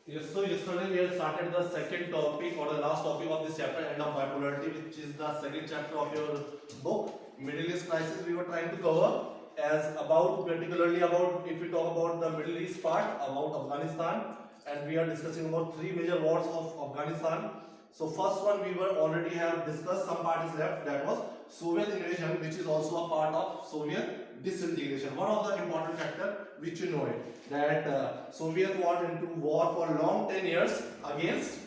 Yes, so yesterday we had started the second topic or the last topic of this chapter, end of bipolarity, which is the second chapter of your book, Middle East Crisis. We were trying to cover as about, particularly about, if we talk about the Middle East part, about Afghanistan, and we are discussing about three major wars of Afghanistan. So first one we were already have discussed, some part is left, that was Soviet invasion, which is also a part of Soviet disintegration. One of the important factor which you know it, that Soviet went into war for long 10 years against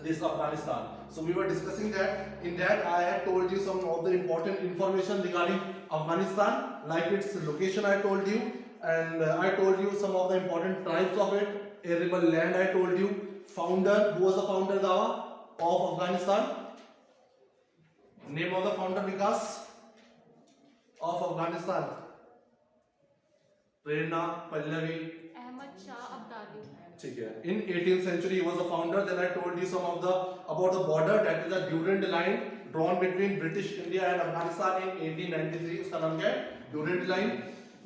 this Afghanistan. So we were discussing that. In that I had told you some of the important information regarding Afghanistan, like its location I told you, and I told you some of the important tribes of it, arable land I told you, founder, who was the founder Dawa of Afghanistan, name of the founder Vikas of Afghanistan, Prerna, Pallavi, Ahmad Shah Abdali. ठीक है. In 18th century he was the founder. Then I told you some of the about the border, that is the Durand line drawn between British India and Afghanistan in 1893. उसका नाम क्या है? Durand line.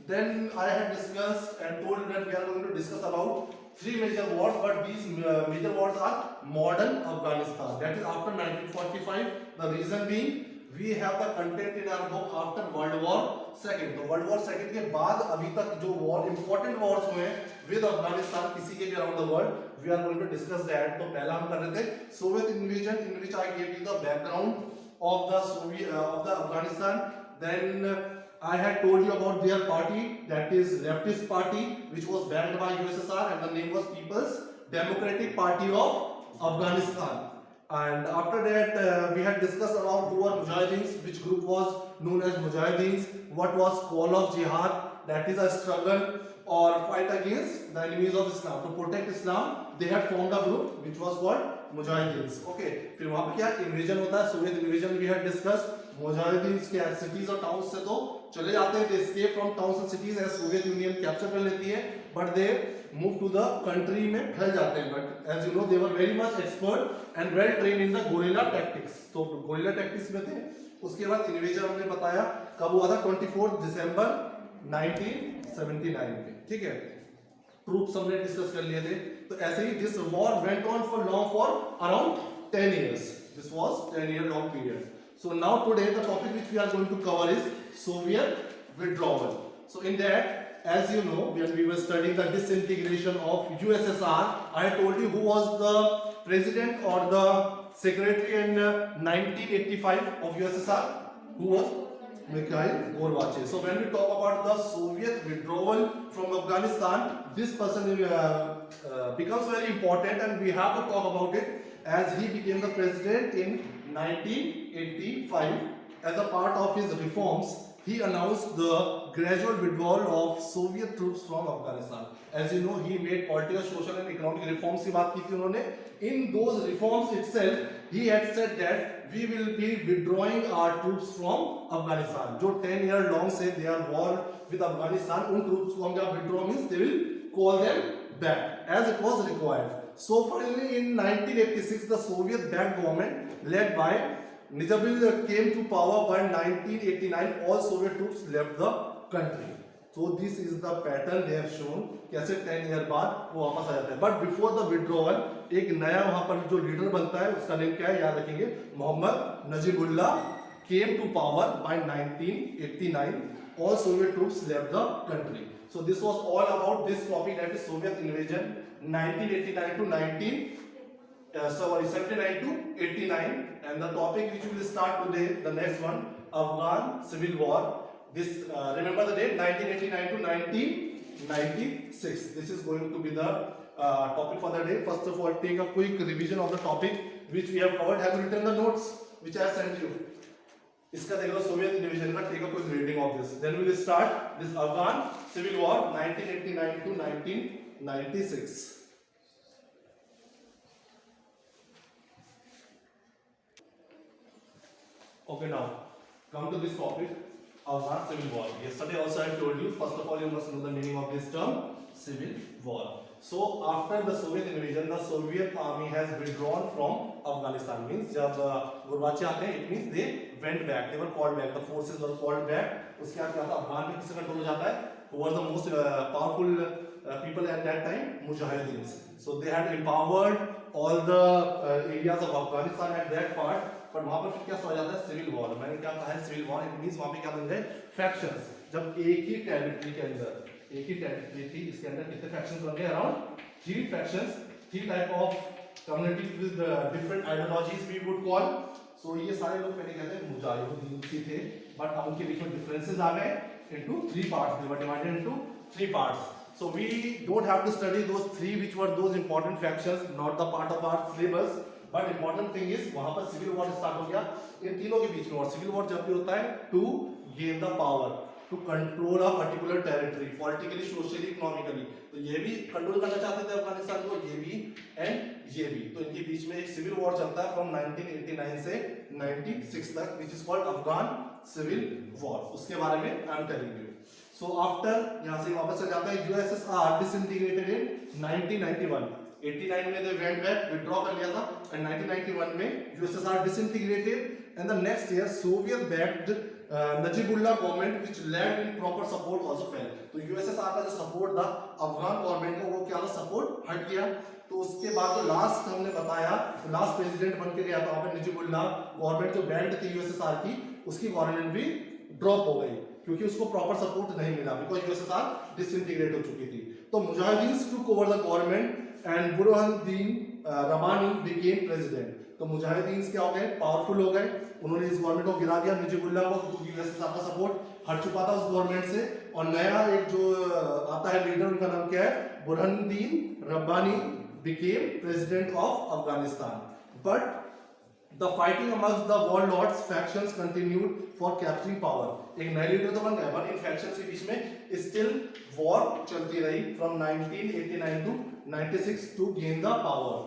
Then I had discussed and told you that we are going to discuss about three major wars, but these major wars are modern Afghanistan. That is after 1945. The reason being we have the content in our book after World War II. तो World War II के बाद अभी तक जो war important wars with विद अफगानिस्तान किसी के भी around the world, we are going to discuss that. तो पहला हम कर रहे थे Soviet invasion, in which I give you the background of the Afghanistan. Then I had told you about their party, that is leftist party, which was banned by USSR, and the name was People's Democratic Party of Afghanistan. And after that we had discussed around who are Mujahideens, which group was known as Mujahideens, what was call of jihad, that is a struggle or fight against the enemies of Islam, to protect Islam. They had formed a group which was called Mujahideens. Okay, फिर वहाँ पे क्या invasion होता है, Soviet invasion we had discussed. मुजाहिदीन्स के cities और towns से तो चले जाते हैं, they escape from towns and cities as Soviet union capture कर लेती है, but they move to the country में फैल जाते हैं. But as you know they were very much expert and well trained in the guerrilla tactics. तो guerrilla tactics में थे. उसके बाद इन्वेजन हमने बताया कब हुआ था, 24 दिसंबर 1979 में. ठीक है, ट्रूप्स हमने डिस्कस कर लिए थे. तो ऐसे ही this war went on for long for around 10 years. This was 10-year long period. So now today the topic which we are going to cover is Soviet withdrawal. So in that, as you know, when we were studying the disintegration of USSR, I told you who was the president or the secretary in 1985 of USSR. Who was? Mikhail Gorbachev. So when we talk about the Soviet withdrawal from Afghanistan, this person becomes very important, and we have to talk about it, as he became the president in 1985. As a part of his reforms, he announced the gradual withdrawal of Soviet troops from Afghanistan. As you know, he made political, social and economic reforms की बात की थी उन्होंने. In those reforms itself, he had said that we will be withdrawing our troops from Afghanistan. जो 10-year long से they are war with Afghanistan, उन troops को हम जब withdraw means they will call them back as it was required. So finally in 1986 the Soviet-backed government led by Nizabil came to power. By 1989 all Soviet troops left the country. So this is the pattern they have shown, कैसे 10 year बाद वो वापस आ जाते हैं. But before the withdrawal एक नया वहाँ पर जो लीडर बनता है उसका नेम क्या है याद रखेंगे, Mohammad Najibullah came to power by 1989. All Soviet troops left the country. So this was all about this topic, that is Soviet invasion 1989 to 79 to 89, and the topic which we will start today, the next one, Afghan Civil War. This remember the date, 1989 to 1996. This is going to be the topic for the day. First of all, take a quick revision of the topic which we have covered. Have you written the notes which I sent you? इसका देख लो, Soviet invasion का. take a quick reading of this. Then we will start this Afghan Civil War 1989 to 1996. Okay, now come to this topic, Afghan Civil War. Yesterday also I told you, first of all you must know the meaning of this term, Civil War. So after the Soviet invasion, the Soviet army has withdrawn from Afghanistan. Means जब Gorbachev आते हैं, it means they went back, they were called back, the forces were called back. उसके बाद क्या था, अफगान में किसका control हो जाता है, who was the most powerful people at that time? Mujahideens. So they had empowered all the areas of Afghanistan at that part. पर वहाँ पर फिर क्या हो जाता है? Civil war. मैंने क्या कहा है? Civil war. इट मींस वहाँ पे क्या बन गए? फैक्शंस. जब एक ही टेरिटरी के अंदर, एक ही टेरिटरी थी, इसके अंदर कितने फैक्शंस बन गए? Around 3 factions, 3 type of communities with different ideologies we would call. So ये सारे लोग पहले कहते हैं मुजाहिदीन थे, बट अब उनके बीच में डिफरेंसेस आ गए. into 3 parts. They were divided into 3 parts. So we don't have to study those 3 which were those important factions, not the part of our syllabus. But important thing is वहाँ पर civil war start हो गया इन तीनों के बीच में. और civil war जब भी होता है to gain the power, to control a particular territory, politically, socially, economically. तो ये भी कंट्रोल करना चाहते थे अफगानिस्तान को, ये भी एंड ये भी. तो इनके बीच में एक सिविल वॉर चलता है फ्रॉम 1989 से 96 तक, which is called Afghan civil war. उसके बारे में I am telling you. So after यहाँ से वापस चल जाता है. यूएसएसआर डिसइंटीग्रेटेड इन 1991. 89 में दे वेंट बैक, विथड्रॉ कर लिया था, एंड 1991 में USSR disintegrated and the next year Soviet backed Najibullah government which land in proper support also fail. तो यूएसएसआर का जो सपोर्ट था अफगान गवर्नमेंट को, वो क्या था? सपोर्ट हट गया. तो उसके बाद जो लास्ट हमने बताया, लास्ट प्रेसिडेंट बन के गया था वहां पे नजीबुल्लाह, गवर्नमेंट जो बैंड थी यूएसएसआर की, उसकी गवर्नमेंट भी ड्रॉप हो गई क्योंकि उसको प्रॉपर सपोर्ट नहीं मिला, बिकॉज यूएसएसआर डिसइंटीग्रेट हो चुकी थी. तो Mujahideen took over the government and Burhanuddin Rabbani became president. तो मुजाहिदीन क्या हो गए? पावरफुल हो गए. उन्होंने इस गवर्नमेंट को गिरा दिया, नजीबुल्लाह को, क्योंकि यूएसएसआर का सपोर्ट हट चुका था उस गवर्नमेंट से. और नया एक जो आता है लीडर, उनका नाम क्या है? Burhanuddin Rabbani became president of Afghanistan. But the fighting amongst the warlords factions continued for capturing power. एक नया लीडर तो बन गया, पर इन factions के बीच में still war चलती रही from 1989 to 96 to gain the power.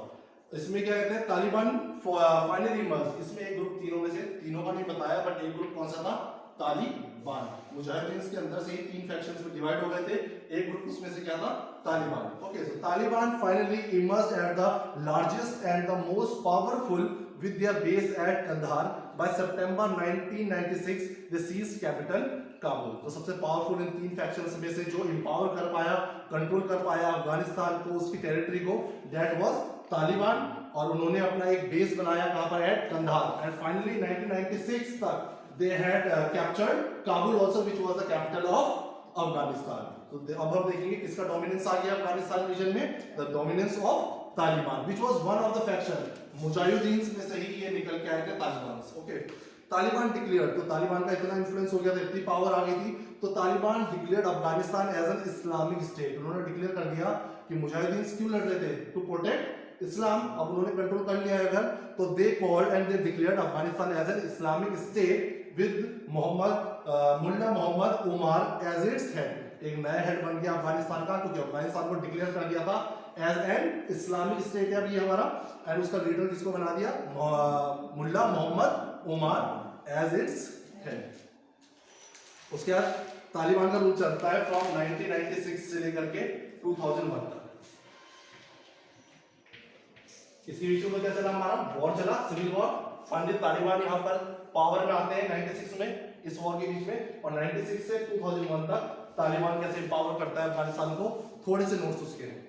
इसमें क्या कहते हैं? Taliban finally emerge. इसमें एक ग्रुप, तीनों में से, तीनों का नहीं बताया, बट एक ग्रुप कौन सा था? तालिबान. मुजाहिदीन के अंदर से ही 3 फैक्शंस में डिवाइड हो गए थे. एक ग्रुप उसमें से क्या था? Taliban. Okay, so Taliban finally emerged at the largest and the most powerful with their base at Kandahar. By September 1996 they seized capital Kabul. तो सबसे पावरफुल इन 3 फैक्शंस में से जो एम्पावर कर पाया, कंट्रोल कर पाया अफगानिस्तान को, उसकी टेरिटरी को, दैट वाज तालिबान. और उन्होंने अपना एक बेस बनाया कहां पर? एट कंधार. एंड फाइनली 1996 तक they had captured Kabul also, which was the capital of Afghanistan. तो अब हम देखेंगे किसका डोमिनेंस आ गया अफगानिस्तान रीजन में? The dominance of Taliban, which was one of the faction. Mujahideen में से ही ये निकल के आए थे तालिबान. Okay, Taliban declared. तो तालिबान का इतना इन्फ्लुएंस हो गया था, इतनी पावर आ गई थी, तो Taliban declared Afghanistan as an Islamic state. उन्होंने डिक्लेयर कर दिया कि मुजाहिदीन क्यों लड़ रहे थे? To protect Islam. अब उन्होंने कंट्रोल कर लिया है अगर, तो they called and they declared Afghanistan as an Islamic state with Mullah Mohammad Omar as its head. एक नया हेड बन गया अफगानिस्तान का, क्योंकि अफगानिस्तान को डिक्लेयर कर दिया था एज एन इस्लामिक स्टेट है अभी हमारा. एंड उसका लीडर किसको बना दिया? Mullah Mohammad Omar as its head. उसके बाद तालिबान का रूल चलता है फ्रॉम 1996 से लेकर के 2001 तक. इसी बीच में क्या चला? हमारा वॉर चला, सिविल वॉर. फाइनली तालिबान यहाँ पर पावर में आते हैं 96 में, इस वॉर के बीच में. और 96 से 2001 तक तालिबान कैसे पावर करता है अफगानिस्तान को, थोड़े से नोट्स उसके हैं.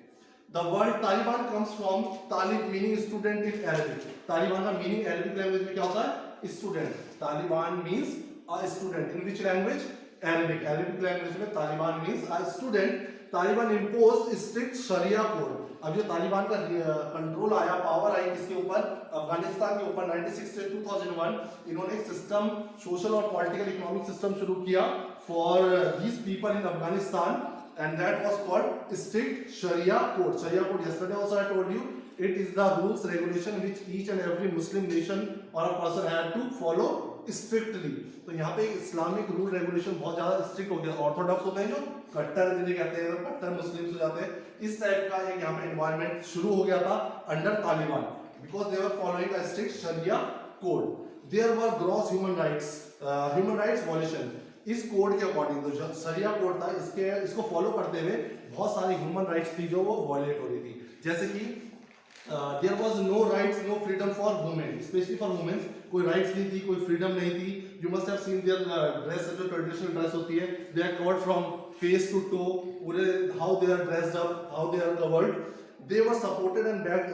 The word Taliban comes from Talib meaning student in Arabic. Taliban का मीनिंग अरबिक लैंग्वेज में क्या होता है? Student. Taliban means a student. In which language? Arabic. Arabic language में Taliban means a student. Taliban impose strict Shariah code. अब जो तालिबान का कंट्रोल आया, पावर आई किसके ऊपर? अफगानिस्तान के ऊपर. 96 से 2001 इन्होंने एक सिस्टम, सोशल और पॉलिटिकल इकोनॉमिक सिस्टम शुरू किया for these people in Afghanistan, and that was called strict sharia code. Sharia code, yesterday also I told you, it is the rules regulation which each and every muslim nation or a person had to follow strictly. तो यहाँ पे Islamic rule regulation बहुत ज्यादा strict हो गया. Orthodox होते हैं जो कट्टर जिन्हें कहते हैं, कट्टर मुस्लिम्स हो जाते हैं, इस टाइप का एक यहाँ पे एनवायरनमेंट शुरू हो गया था under Taliban, because they were following a strict Shariah code. There were gross human rights violation. इस कोड के अकॉर्डिंग, तो जो शरिया कोड था, इसको फॉलो करते हुए बहुत सारी ह्यूमन राइट्स थी जो वो वॉयलेट हो रही थी. जैसे कि there was no rights, no freedom for women, specially for womens. कोई राइट्स नहीं थी, कोई फ्रीडम नहीं थी. You must have seen their dress, जो ट्रेडिशनल ड्रेस होती है, they are called from face to toe, पूरे how they are dressed up, how they are covered. They were supported and backed.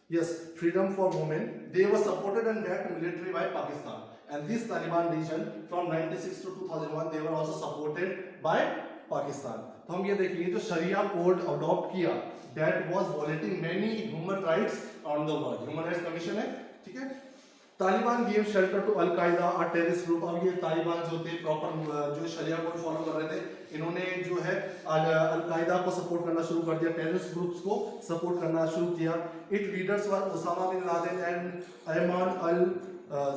Yes, freedom for women. They were supported and backed military by Pakistan. And this Taliban region from 96 to 2001 they were also supported by Pakistan. तो हम ये देखेंगे जो शरिया code adopt किया, that was violating many human rights around the world. Human Rights Commission है, ठीक है. Taliban gave shelter to Al Qaeda, a terrorist group. अब ये तालिबान जो थे प्रॉपर जो शरिया कोड फॉलो कर रहे थे, इन्होंने जो है अल कायदा को सपोर्ट करना शुरू कर दिया, टेररिस्ट ग्रुप्स को सपोर्ट करना शुरू किया. It leaders were Osama bin Laden and Ayman al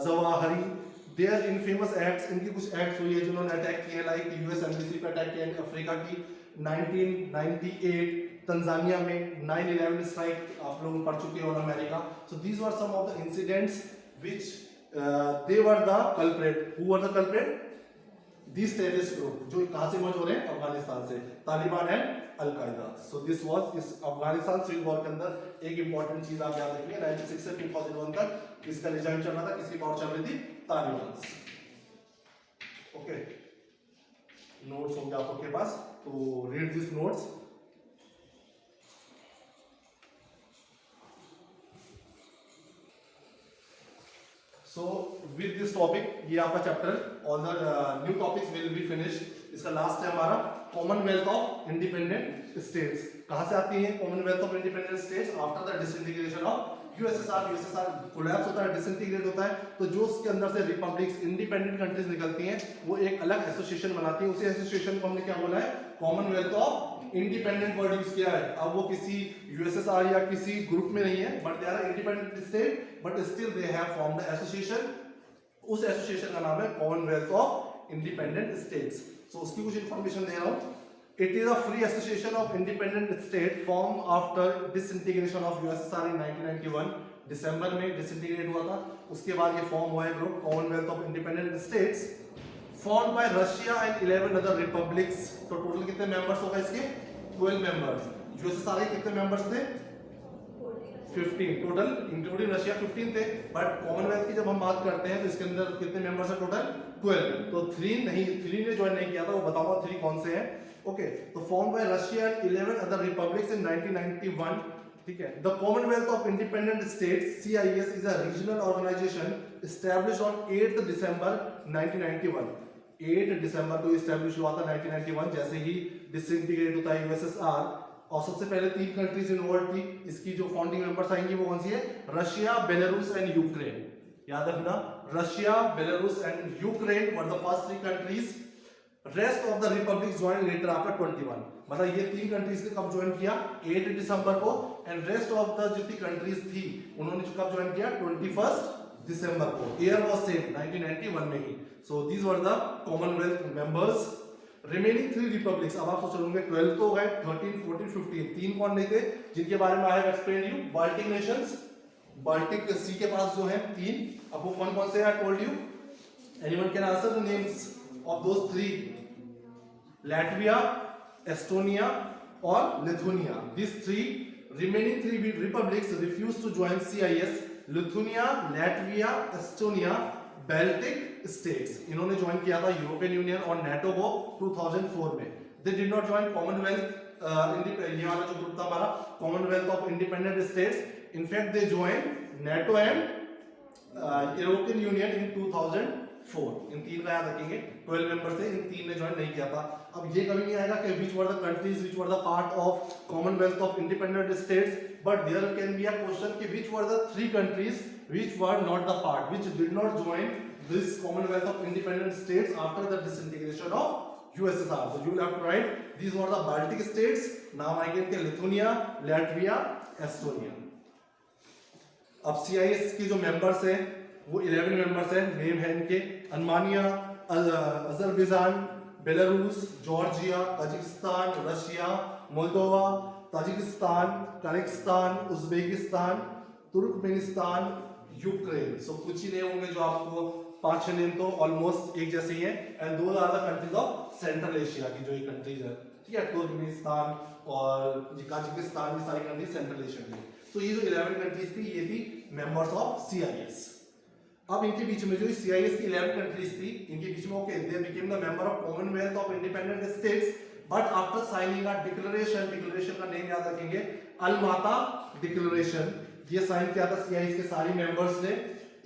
Zawahiri. Their infamous acts, इनकी कुछ एक्ट्स हुई है जिन्होंने अटैक किए, लाइक यूएस एम्बेसी पे अटैक किया अफ्रीका की 1998, तंजानिया में 9/11 स्ट्राइक आप लोग पढ़ चुके हो, America. So these were some of the incidents which they were the culprit. Who were the culprit? These terrorist group जो कहाँ से मौजूद हो रहे हैं, अफगानिस्तान से, तालिबान एंड अल कायदा. सो दिस वाज इस अफगानिस्तान सिविल वॉर के अंदर एक इंपॉर्टेंट चीज आप याद रखिए, 96 से 2001 तक इसका रिजाइम चल रहा था, किसकी पावर चल रही थी, तालिबान. ओके, नोट्स होंगे आप लोग के पास, तो read this notes. So with this topic ये आपका chapter, all the new topics will be finished. इसका लास्ट है हमारा कॉमनवेल्थ ऑफ इंडिपेंडेंट स्टेट्स. कहाँ से आती है Commonwealth of Independent states? After the disintegration of USSR. USSR collapse होता है, डिसइंटीग्रेट होता है, तो जो उसके अंदर से रिपब्लिक्स, इंडिपेंडेंट कंट्रीज निकलती हैं, वो एक अलग एसोसिएशन बनाती हैं. उसी एसोसिएशन को हमने क्या बोला है, Commonwealth of independent word use किया है. अब वो किसी यूएसएसआर या किसी ग्रुप में नहीं है, but they are independent state, but still they have formed the association. उस एसोसिएशन का नाम है Commonwealth of Independent States. So उसकी कुछ इंफॉर्मेशन दे रहा हूं. It is a free association of independent state form after disintegration of USSR in 1991. दिसंबर में डिसइंटीग्रेट हुआ था, उसके बाद ये फॉर्म हुआ है group Commonwealth of Independent states, formed by Russia and 11 other republics. तो टोटल कितने मेंबर्स होगा इसके, 12 मेंबर्स. यूएसएसआर के कितने मेंबर्स थे, 15 टोटल, इंक्लूडिंग रशिया 15 थे. बट कॉमनवेल्थ की जब हम बात करते हैं तो इसके अंदर कितने मेंबर्स है टोटल, 12. तो 3 ने ज्वाइन नहीं किया था, वो बताऊंगा 3 कौन से हैं. ओके, तो form by Russia and 11 other republics in 1991. ठीक है. The Commonwealth of Independent States CIS is a regional organisation established on 8 December 1991. 8 दिसंबर को एस्टैब्लिश हुआ था 1991, जैसे ही डिसइंटीग्रेट होता है यूएसएसआर. और सबसे पहले 3 कंट्रीज इन्वॉल्व थी. इसकी जो फाउंडिंग मेंबर्स आएंगी वो कौन सी है, रशिया, बेलारूस एंड यूक्रेन. याद रखना, Russia, Belarus and Ukraine were the first 3 countries. Rest of the republic join later after 21. मतलब ये 3 कंट्रीज ने कब ज्वाइन किया, 8 दिसंबर को. एंड रेस्ट ऑफ द जितनी कंट्रीज थी उन्होंने कब ज्वाइन किया, 21 दिसंबर को. ईयर वाज सेम 1991 में ही. So these were the Commonwealth members. Remaining 3 republics, अब आप सोच रहे होंगे 12 तो हो गए, 13, 14, 15, 3 कौन नहीं थे जिनके बारे में I have explain you. Baltic nations, Baltic Sea के पास जो है 3. अब वो कौन कौन से I told you. Anyone can answer the names of those 3? Latvia, Estonia और Lithuania. This 3 remaining 3 republics refused to join CIS. Lithuania, Latvia, Estonia, Baltic states, इन्होंने ज्वाइन किया था यूरोपियन यूनियन और नेटो को 2004 में. They did not join Commonwealth. ये वाला जो ग्रुप था हमारा Commonwealth of Independent States. In fact they join NATO and European Union in 2004. In 3 का याद रखेंगे, 12 मेंबर थे, इन 3 ने ज्वाइन नहीं किया था. अब ये कभी नहीं आएगा कि which were the countries which were the part of Commonwealth of Independent States, but there can be a question कि which were the 3 countries which were not the part, which did not join this Commonwealth of Independent States after the disintegration of USSR. So you will have to write these were the Baltic states. नाम आएंगे इनके Lithuania, Latvia, Estonia. अब CIS के जो members हैं वो 11 members हैं. Name है इनके Armenia, Azerbaijan, Belarus, Georgia, Tajikistan, Russia, Moldova, Tajikistan, Kazakhstan, Uzbekistan, Turkmenistan, Ukraine. So कुछ ही नेम होंगे जो आपको 5-6 नेम तो ऑलमोस्ट एक जैसे ही है. एंड दो are the countries of Central Asia की जो ये कंट्रीज है, ठीक है, तुर्कमेनिस्तान और कजाकिस्तान, ये सारी कंट्रीज सेंट्रल एशिया की. तो ये जो 11 कंट्रीज थी ये थी मेंबर्स ऑफ CIS. अब इनके बीच में जो CIS की 11 कंट्रीज थी, इनके बीच में okay they became the member of Commonwealth of Independent States, but after signing a declaration, declaration का नेम याद रखेंगे, अलमाता डिक्लेरेशन। ये साइन किया था CIS के सारे मेंबर्स ने।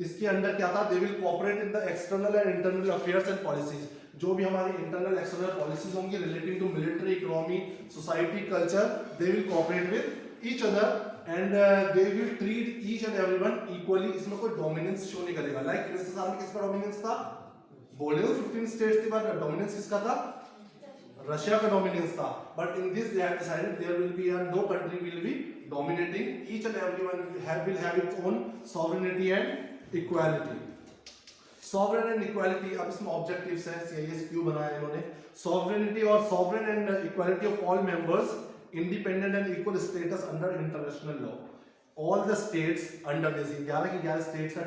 इसके अंडर क्या था, they will cooperate in the external and internal affairs and policies. जो भी हमारी इंटरनल एक्सटर्नल पॉलिसीज होंगी relating to military, economy, society, culture, they will cooperate with each other and they will treat each and everyone equally. इसमें कोई dominance show नहीं करेगा। Like USSR साल में किसका डोमिनेंस था, बोले तो 15 स्टेट्स थे, बट डोमिनेंस किसका था, रशिया का डोमिनेंस था। But in this they have decided there will be no country will be dominating, each and everyone will have its own sovereignty and equality. Sovereign and equality, अब इसमें objectives है, CIS क्यों बनाया इन्होंने, sovereignty और sovereign and equality of all members, independent and equal status under international law. All the states under this 11 की 11 states का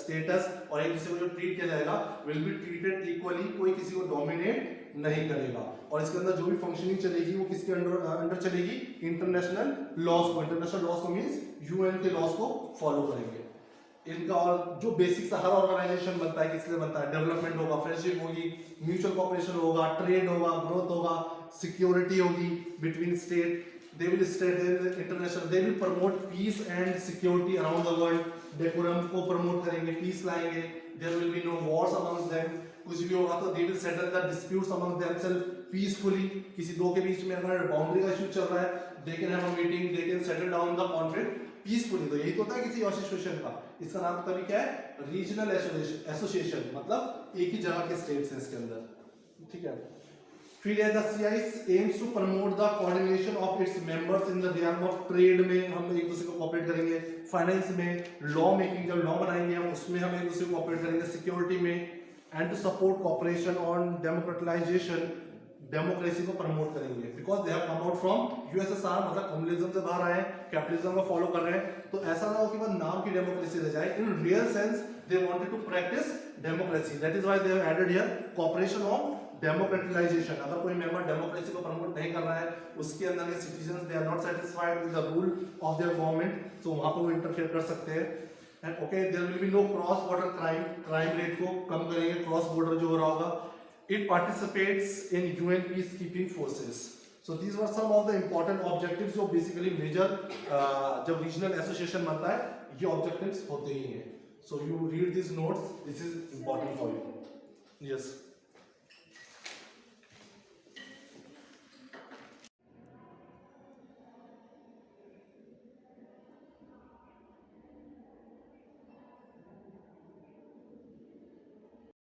status और एक दूसरे को जो treat किया जाएगा will be treated equally, कोई किसी को dominate नहीं करेगा। और इसके अंदर जो भी फंक्शनिंग चलेगी वो किसके अंडर चलेगी, इंटरनेशनल लॉज को। इंटरनेशनल लॉज को मींस यूएन के लॉज को फॉलो करेंगे इनका। और जो बेसिक सा हर ऑर्गेनाइजेशन बनता है किससे बनता है, डेवलपमेंट होगा, फ्रेंडशिप होगी, म्यूचुअल कोऑपरेशन होगा, ट्रेड होगा, ग्रोथ होगा, सिक्योरिटी होगी between state. They will state international, they will promote peace and security around the world. Decorum को प्रमोट करेंगे, पीस लाएंगे। There will be no wars amongst them, कुछ भी होगा तो they will settle the disputes among themselves peacefully. किसी दो के बीच में अगर बाउंड्री का इशू चल रहा है, they can have a meeting, they can settle down the conflict peacefully. तो यही तो होता है किसी एसोसिएशन का। इसका नाम तभी क्या है, रीजनल एसोसिएशन, मतलब एक ही जगह के स्टेट्स हैं इसके अंदर, ठीक है। फिर है the CIS aims to promote the coordination of its members in the realm of trade में हम एक दूसरे को कोऑपरेट करेंगे, फाइनेंस में, लॉ मेकिंग जब लॉ बनाएंगे हम उसमें हम एक दूसरे को कोऑपरेट करेंगे, सिक्योरिटी में, and to support cooperation on democratization, democracy को प्रमोट करेंगे। Because they have come out from USSR, मतलब कम्युनिज्म से बाहर आए, कैपिटलिज्म को फॉलो कर रहे हैं। तो ऐसा ना हो कि बस नाम की डेमोक्रेसी रह जाए। In real sense they wanted to practice democracy, that is why they have added here cooperation on democratization. अगर कोई मेंबर डेमोक्रेसी को प्रमोट नहीं कर रहा है, उसके अंदर के citizens they are not satisfied with the rule of their government, तो वहां पर वो इंटरफेयर कर सकते हैं। And okay there will be no cross border crime, crime rate को कम करेंगे, क्रॉस बॉर्डर जो हो रहा होगा। It participates in UN peace keeping forces. So these were some of the important objectives जो बेसिकली मेजर जब रीजनल एसोसिएशन बनता है ये ऑब्जेक्टिव्स होते ही हैं। So you read this notes, this is important for you. Yes.